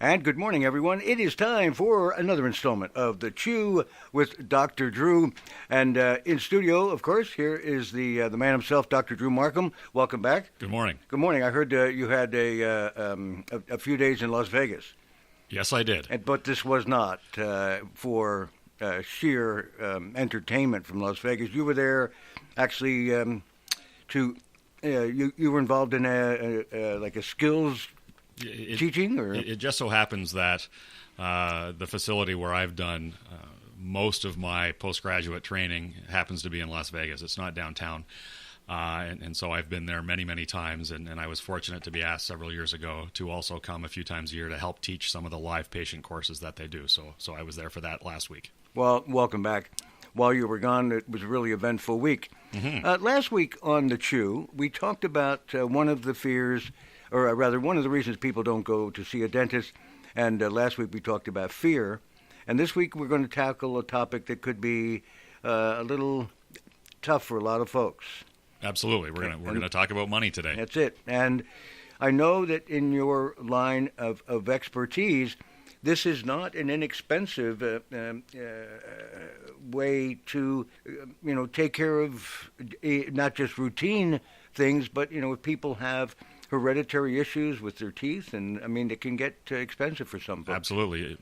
And good morning, everyone. It is time for another installment of the Chew with Dr. Drew. And in studio, of course, here is the man himself, Dr. Drew Markham. Welcome back. Good morning. Good morning. I heard you had a few days in Las Vegas. Yes, I did. But this was not for sheer entertainment from Las Vegas. You were there actually you were involved in like a skills teaching, or it just so happens that the facility where I've done most of my postgraduate training happens to be in Las Vegas. It's not downtown, and so I've been there many, many times, and I was fortunate to be asked several years ago to also come a few times a year to help teach some of the live patient courses that they do. So I was there for that last week. Well, welcome back. While you were gone, it was a really eventful week. Mm-hmm. Last week on the Chew, we talked about one of the fears, or rather one of the reasons people don't go to see a dentist. And last week we talked about fear. And this week we're going to tackle a topic that could be a little tough for a lot of folks. Absolutely. We're going to talk about money today. That's it. And I know that in your line of expertise, this is not an inexpensive way to, take care of not just routine things, but, if people have hereditary issues with their teeth, and it can get expensive for some folks. Absolutely.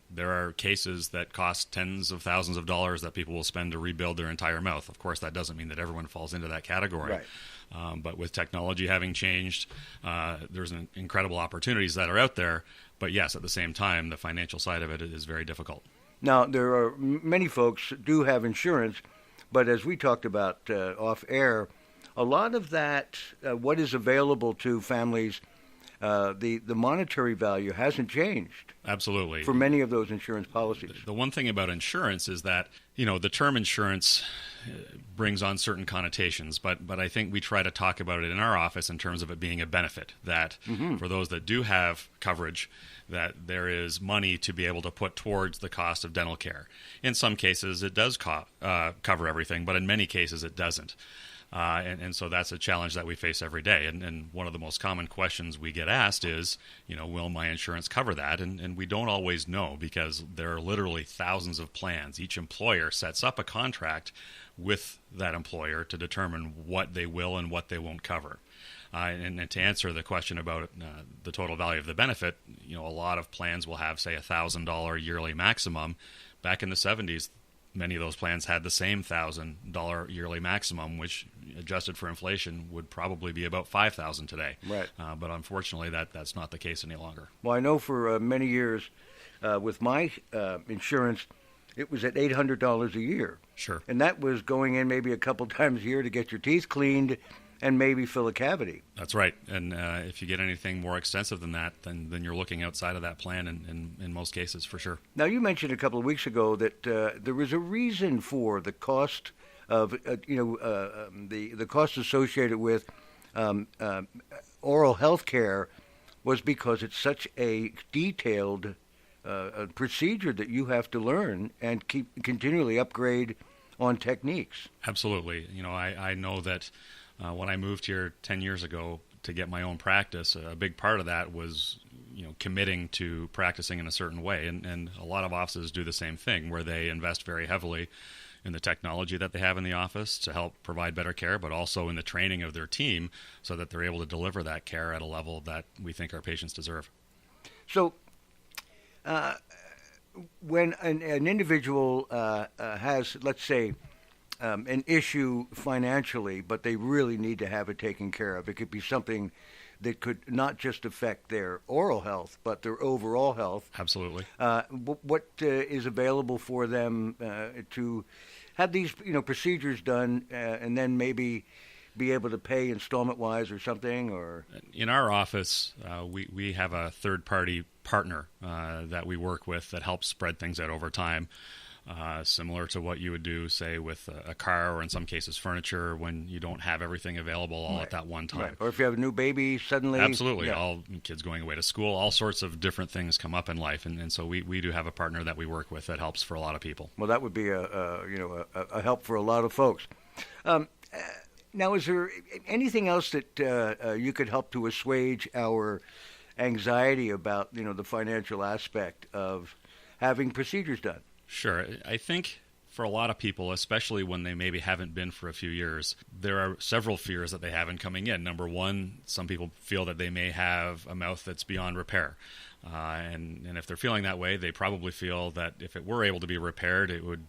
There are cases that cost tens of thousands of dollars that people will spend to rebuild their entire mouth. Of course, that doesn't mean that everyone falls into that category. Right. But with technology having changed, there's incredible opportunities that are out there. But yes, at the same time, the financial side of it is very difficult. Now, there are many folks do have insurance, but as we talked about off air, a lot of that, what is available to families, the monetary value hasn't changed. Absolutely. For many of those insurance policies. The one thing about insurance is that, the term insurance brings on certain connotations, but I think we try to talk about it in our office in terms of it being a benefit, that for those that do have coverage, that there is money to be able to put towards the cost of dental care. In some cases, it does cover everything, but in many cases, it doesn't. And so that's a challenge that we face every day. And one of the most common questions we get asked is, will my insurance cover that? And we don't always know, because there are literally thousands of plans. Each employer sets up a contract with that employer to determine what they will and what they won't cover. And to answer the question about the total value of the benefit, a lot of plans will have, say, $1,000 yearly maximum. Back in the 70s, many of those plans had the same $1,000 yearly maximum, which, adjusted for inflation, would probably be about $5,000 today. Right. But unfortunately, that's not the case any longer. Well, I know for many years with my insurance, it was at $800 a year. Sure. And that was going in maybe a couple times a year to get your teeth cleaned and maybe fill a cavity. That's right. And if you get anything more extensive than that, then you're looking outside of that plan in most cases, for sure. Now, you mentioned a couple of weeks ago that there was a reason for the cost of, the cost associated with oral health care was because it's such a detailed procedure that you have to learn and continually upgrade on techniques. Absolutely. I know that when I moved here 10 years ago to get my own practice, a big part of that was, committing to practicing in a certain way. And a lot of offices do the same thing, where they invest very heavily in the technology that they have in the office to help provide better care, but also in the training of their team so that they're able to deliver that care at a level that we think our patients deserve. So when an individual has, let's say, an issue financially, but they really need to have it taken care of. It could be something that could not just affect their oral health, but their overall health. Absolutely. What is available for them to have these, procedures done, and then maybe be able to pay installment-wise or something? Or in our office, we have a third-party partner that we work with that helps spread things out over time. Similar to what you would do, say, with a car or in some cases furniture, when you don't have everything available all at that one time. Right. Or if you have a new baby suddenly. Absolutely. Yeah. All kids going away to school, all sorts of different things come up in life. And so we do have a partner that we work with that helps for a lot of people. Well, that would be a help for a lot of folks. Now, is there anything else that you could help to assuage our anxiety about, the financial aspect of having procedures done? Sure. I think for a lot of people, especially when they maybe haven't been for a few years, there are several fears that they have in coming in. Number one, some people feel that they may have a mouth that's beyond repair. And if they're feeling that way, they probably feel that if it were able to be repaired, it would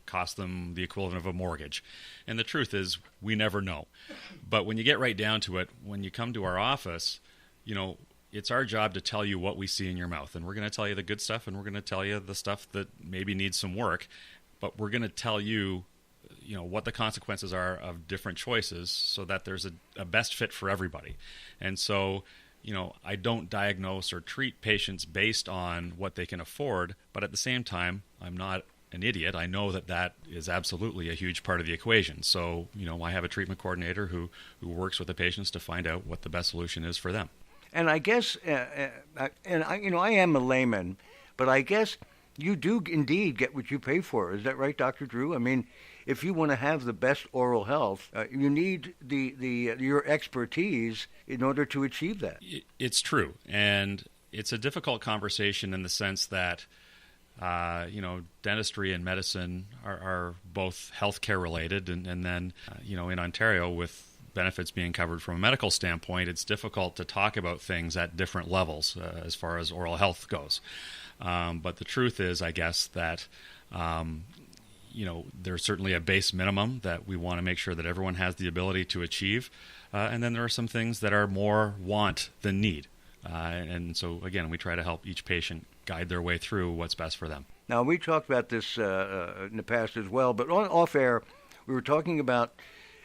cost them the equivalent of a mortgage. And the truth is, we never know. But when you get right down to it, when you come to our office, it's our job to tell you what we see in your mouth. And we're going to tell you the good stuff, and we're going to tell you the stuff that maybe needs some work. But we're going to tell you, what the consequences are of different choices so that there's a best fit for everybody. And so, I don't diagnose or treat patients based on what they can afford, but at the same time, I'm not an idiot. I know that is absolutely a huge part of the equation. So, I have a treatment coordinator who works with the patients to find out what the best solution is for them. And I guess, I am a layman, but I guess you do indeed get what you pay for. Is that right, Dr. Drew? I mean, if you want to have the best oral health, you need your expertise in order to achieve that. It's true, and it's a difficult conversation in the sense that dentistry and medicine are both healthcare related, and then in Ontario, with benefits being covered from a medical standpoint, it's difficult to talk about things at different levels as far as oral health goes. But the truth is, I guess, that there's certainly a base minimum that we want to make sure that everyone has the ability to achieve. And then there are some things that are more want than need. And so, again, we try to help each patient guide their way through what's best for them. Now, we talked about this in the past as well, but off air, we were talking about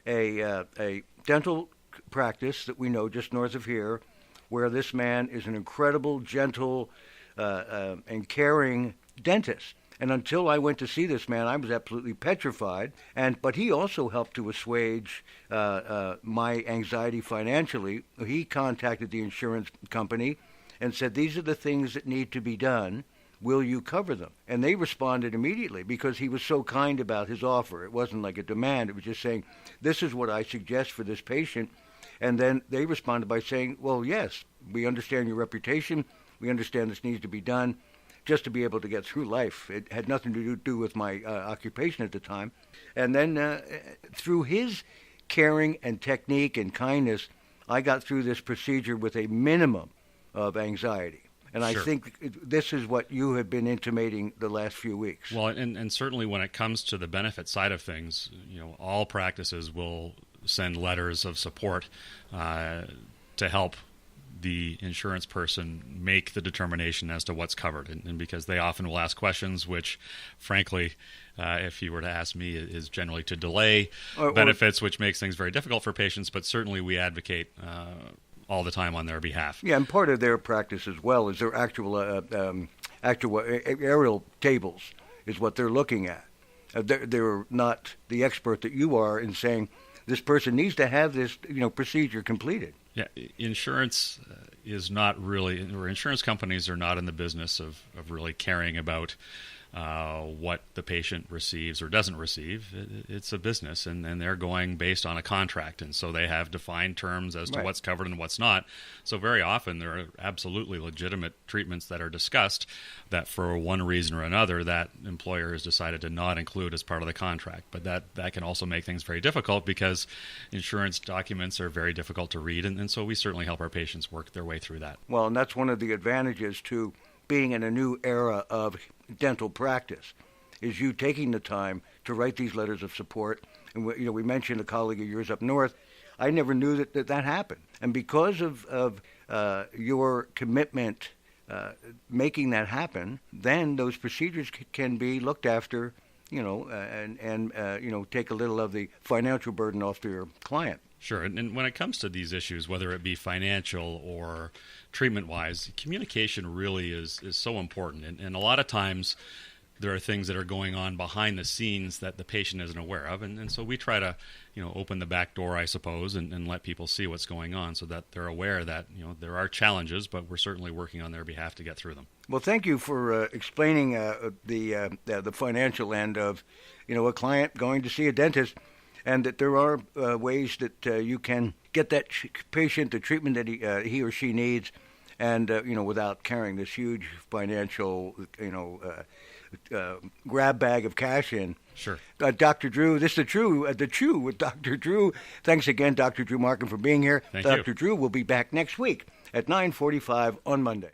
a dental practice that we know just north of here, where this man is an incredible, gentle, and caring dentist. And until I went to see this man, I was absolutely petrified. But he also helped to assuage my anxiety financially. He contacted the insurance company and said, "These are the things that need to be done. Will you cover them?" And they responded immediately because he was so kind about his offer. It wasn't like a demand. It was just saying, "This is what I suggest for this patient." And then they responded by saying, "Well, yes, we understand your reputation. We understand this needs to be done just to be able to get through life." It had nothing to do with my occupation at the time. And then through his caring and technique and kindness, I got through this procedure with a minimum of anxiety. And Sure. I think this is what you have been intimating the last few weeks. Well, and certainly when it comes to the benefit side of things, all practices will send letters of support to help the insurance person make the determination as to what's covered. And because they often will ask questions, which, frankly, if you were to ask me, is generally to delay benefits, which makes things very difficult for patients. But certainly we advocate all the time on their behalf. Yeah, and part of their practice as well is their actual aerial tables is what they're looking at. They're not the expert that you are in saying this person needs to have this procedure completed. Yeah, insurance is not really, or insurance companies are not in the business of really caring about what the patient receives or doesn't receive. It's a business, and they're going based on a contract, and so they have defined terms as to what's covered and what's not. So very often there are absolutely legitimate treatments that are discussed that for one reason or another that employer has decided to not include as part of the contract. But that can also make things very difficult because insurance documents are very difficult to read, and so we certainly help our patients work their way through that. Well, and that's one of the advantages to being in a new era of dental practice, is you taking the time to write these letters of support. And we mentioned a colleague of yours up north. I never knew that happened. And because of your commitment making that happen, then those procedures can be looked after, and take a little of the financial burden off to your client. Sure. And when it comes to these issues, whether it be financial or treatment-wise, communication really is so important. And a lot of times there are things that are going on behind the scenes that the patient isn't aware of. And so we try to, open the back door, I suppose, and let people see what's going on so that they're aware that, there are challenges, but we're certainly working on their behalf to get through them. Well, thank you for explaining the financial end of, a client going to see a dentist, and that there are ways that you can get that patient the treatment that he or she needs and without carrying this huge financial grab bag of cash in. Sure. Dr. Drew, this is the Chew with Dr. Drew. Thanks again, Dr. Drew Markham, for being here. Thank you. Dr. Drew will be back next week at 9:45 on Monday.